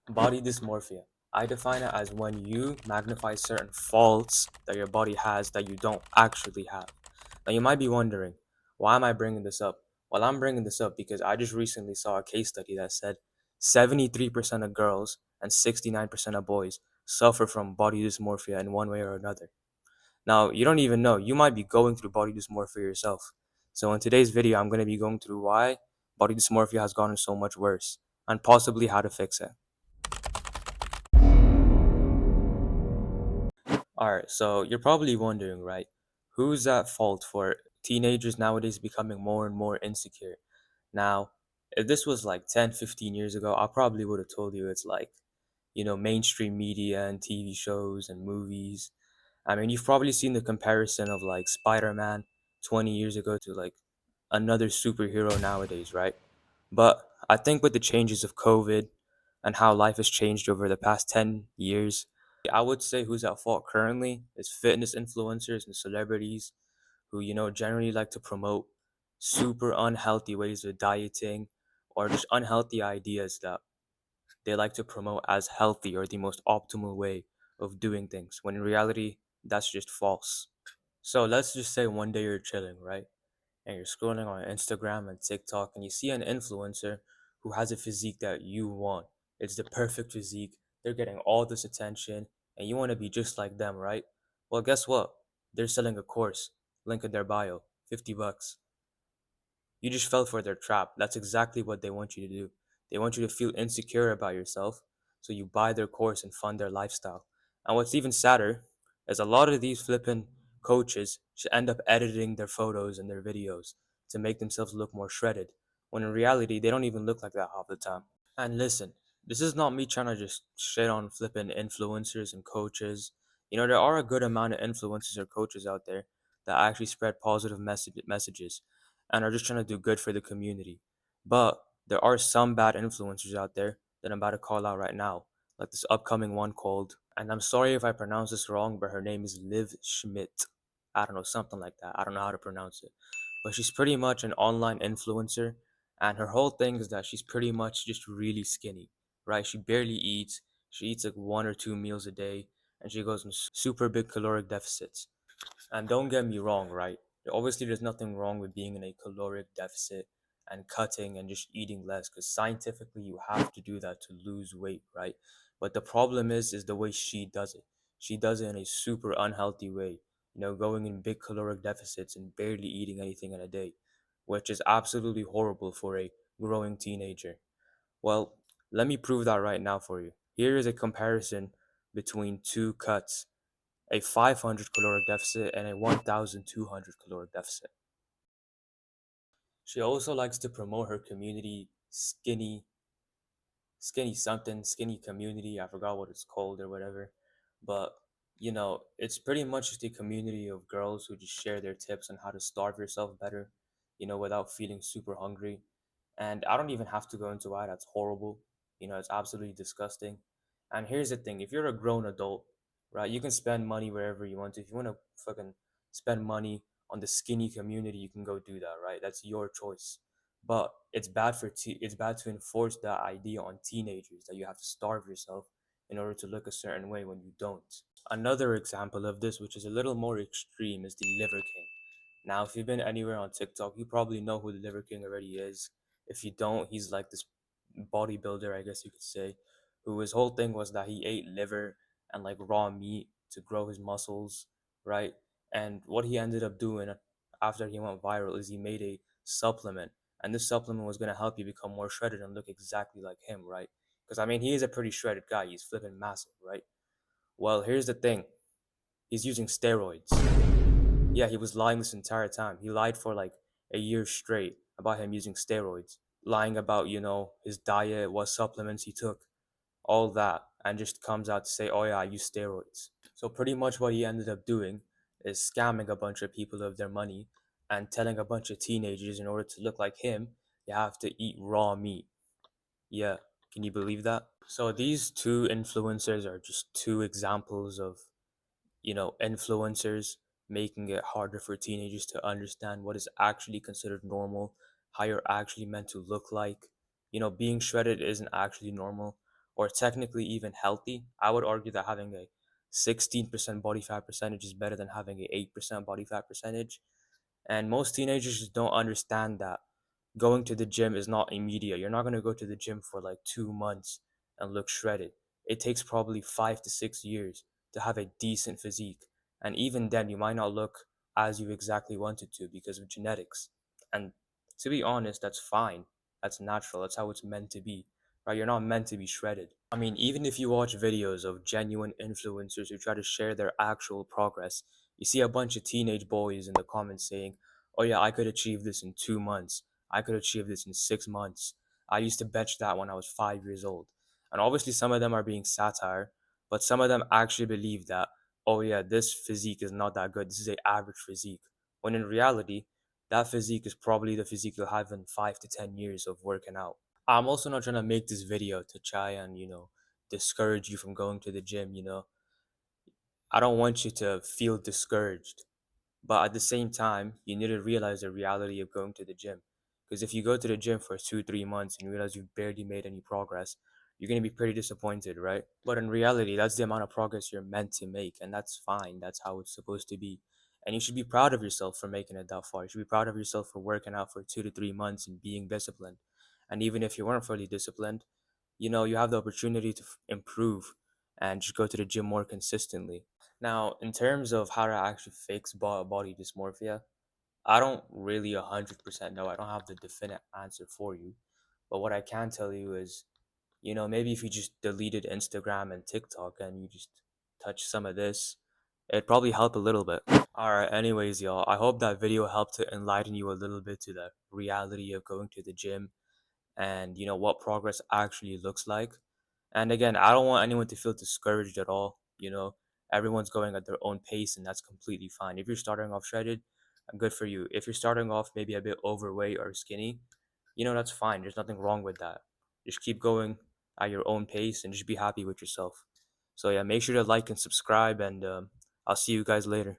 Body dysmorphia. I define it as when you magnify certain faults that your body has that you don't actually have. Now, you might be wondering, why am I bringing this up? Well, I'm bringing this up because I just recently saw a case study that said 73% of girls and 69% of boys suffer from body dysmorphia in one way or another. Now, you don't even know. You might be going through body dysmorphia yourself. So, in today's video, I'm going to be going through why body dysmorphia has gotten so much worse and possibly how to fix it. Alright, so you're probably wondering, right? Who's at fault for teenagers nowadays becoming more and more insecure? Now, if this was like 10, 15 years ago, I probably would have told you it's like, mainstream media and TV shows and movies. I mean, you've probably seen the comparison of like Spider Man 20 years ago to like another superhero nowadays, right? But I think with the changes of COVID and how life has changed over the past 10 years, I would say who's at fault currently is fitness influencers and celebrities who, generally like to promote super unhealthy ways of dieting or just unhealthy ideas that they like to promote as healthy or the most optimal way of doing things, when in reality, that's just false. So let's just say one day you're chilling, right? And you're scrolling on Instagram and TikTok and you see an influencer who has a physique that you want. It's the perfect physique. They're getting all this attention and you want to be just like them, right? Well, guess what? They're selling a course. Link in their bio. 50 bucks. You just fell for their trap. That's exactly what they want you to do. They want you to feel insecure about yourself, so you buy their course and fund their lifestyle. And what's even sadder is a lot of these flippin' coaches should end up editing their photos and their videos to make themselves look more shredded, when in reality, they don't even look like that half the time. And listen, this is not me trying to just shit on flipping influencers and coaches. There are a good amount of influencers or coaches out there that actually spread positive messages and are just trying to do good for the community. But there are some bad influencers out there that I'm about to call out right now, like this upcoming one called, and I'm sorry if I pronounce this wrong, but her name is Liv Schmidt. I don't know, something like that. I don't know how to pronounce it. But she's pretty much an online influencer, and her whole thing is that she's pretty much just really skinny, right? She barely eats. She eats like one or two meals a day, and she goes in super big caloric deficits. And don't get me wrong, right? Obviously, there's nothing wrong with being in a caloric deficit and cutting and just eating less, because scientifically you have to do that to lose weight, right? But the problem is the way she does it. She does it in a super unhealthy way, going in big caloric deficits and barely eating anything in a day, which is absolutely horrible for a growing teenager. Well, let me prove that right now for you. Here is a comparison between two cuts, a 500 caloric deficit and a 1200 caloric deficit. She also likes to promote her community skinny something, skinny community. I forgot what it's called or whatever. But, it's pretty much just a community of girls who just share their tips on how to starve yourself better, without feeling super hungry. And I don't even have to go into why that's horrible. It's absolutely disgusting. And here's the thing, if you're a grown adult, right, you can spend money wherever you want to. If you want to fucking spend money on the skinny community, you can go do that, right? That's your choice. But it's bad to enforce that idea on teenagers that you have to starve yourself in order to look a certain way when you don't. Another example of this, which is a little more extreme, is the Liver King. Now, if you've been anywhere on TikTok, you probably know who the Liver King already is. If you don't, he's like this bodybuilder, I guess you could say, who his whole thing was that he ate liver and like raw meat to grow his muscles, right? And what he ended up doing after he went viral is he made a supplement, and this supplement was going to help you become more shredded and look exactly like him, right? Because I mean, he is a pretty shredded guy. He's flipping massive, right? Well, here's the thing. He's using steroids. Yeah, he was lying this entire time. He lied for like a year straight about him using steroids, lying about, his diet, what supplements he took, all that, and just comes out to say, oh yeah, I use steroids. So pretty much what he ended up doing is scamming a bunch of people of their money and telling a bunch of teenagers in order to look like him, you have to eat raw meat. Yeah, can you believe that? So these two influencers are just two examples of, influencers making it harder for teenagers to understand what is actually considered normal, how you're actually meant to look like. Being shredded isn't actually normal. or technically even healthy. I would argue that having a 16% body fat percentage is better than having a 8% body fat percentage. And most teenagers just don't understand that going to the gym is not immediate. You're not going to go to the gym for like 2 months and look shredded. It takes probably 5 to 6 years to have a decent physique. And even then, you might not look as you exactly wanted to because of genetics. And to be honest, that's fine. That's natural. That's how it's meant to be, right? You're not meant to be shredded. I mean, even if you watch videos of genuine influencers who try to share their actual progress, you see a bunch of teenage boys in the comments saying, "Oh yeah, I could achieve this in 2 months. I could achieve this in 6 months. I used to bench that when I was 5 years old." And obviously, some of them are being satire, but some of them actually believe that, "Oh yeah, this physique is not that good. This is a average physique." When in reality, that physique is probably the physique you'll have in 5 to 10 years of working out. I'm also not trying to make this video to try and, discourage you from going to the gym. I don't want you to feel discouraged. But at the same time, you need to realize the reality of going to the gym. Because if you go to the gym for 2, 3 months and you realize you've barely made any progress, you're going to be pretty disappointed, right? But in reality, that's the amount of progress you're meant to make. And that's fine. That's how it's supposed to be. And you should be proud of yourself for making it that far. You should be proud of yourself for working out for 2 to 3 months and being disciplined. And even if you weren't fully disciplined, you have the opportunity to improve and just go to the gym more consistently. Now, in terms of how to actually fix body dysmorphia, I don't really 100% know. I don't have the definite answer for you. But what I can tell you is, maybe if you just deleted Instagram and TikTok and you just touch some of this, it'd probably help a little bit. All right, anyways, y'all, I hope that video helped to enlighten you a little bit to the reality of going to the gym and what progress actually looks like. And again, I don't want anyone to feel discouraged at all. Everyone's going at their own pace, and that's completely fine. If you're starting off shredded, good for you. If you're starting off maybe a bit overweight or skinny, that's fine. There's nothing wrong with that. Just keep going at your own pace and just be happy with yourself. So yeah, make sure to like and subscribe, and I'll see you guys later.